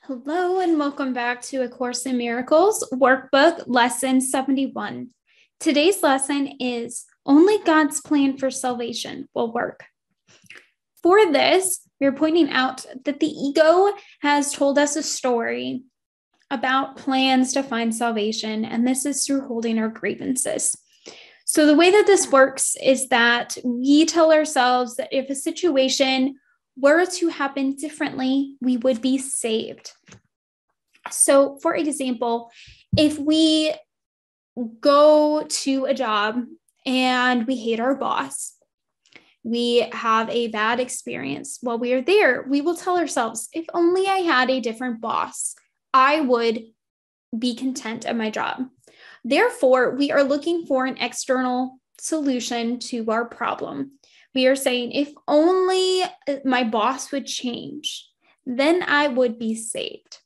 Hello and welcome back to A Course in Miracles, Workbook, Lesson 71. Today's lesson is Only God's Plan for Salvation Will Work. For this, we're pointing out that the ego has told us a story about plans to find salvation, and this is through holding our grievances. So the way that this works is that we tell ourselves that if a situation were to happen differently, we would be saved. So, for example, if we go to a job and we hate our boss, we have a bad experience while we are there, we will tell ourselves, if only I had a different boss, I would be content at my job. Therefore, we are looking for an external solution to our problem. We are saying, if only my boss would change, then I would be saved.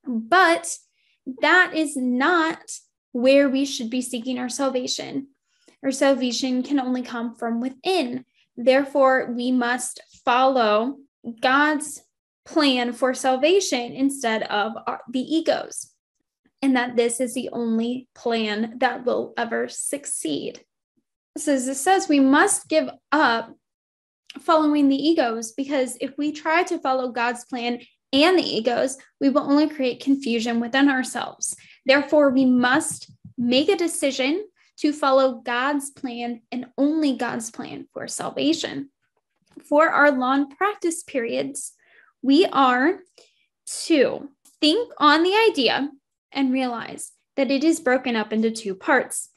But that is not where we should be seeking our salvation. Our salvation can only come from within. Therefore, we must follow God's plan for salvation instead of the ego's, and that this is the only plan that will ever succeed. So as it says, we must give up following the egos, because if we try to follow God's plan and the egos, we will only create confusion within ourselves. Therefore, we must make a decision to follow God's plan and only God's plan for salvation. For our long practice periods, we are to think on the idea and realize that it is broken up into two parts.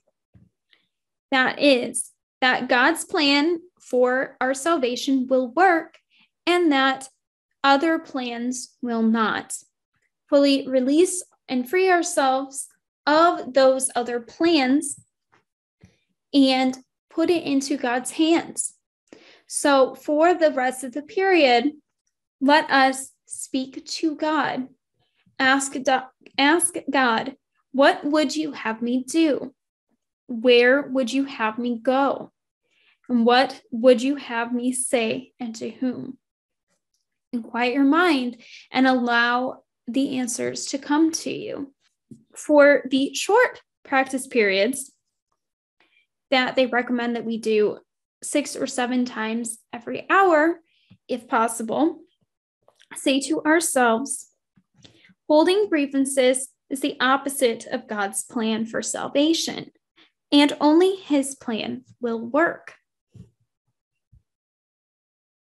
That is, that God's plan for our salvation will work and that other plans will not. Fully release and free ourselves of those other plans and put it into God's hands. So for the rest of the period, let us speak to God. Ask God, what would you have me do? Where would you have me go? And what would you have me say, and to whom? And quiet your mind and allow the answers to come to you. For the short practice periods that they recommend that we do 6 or 7 times every hour, if possible, say to ourselves, holding grievances is the opposite of God's plan for salvation, and only His plan will work.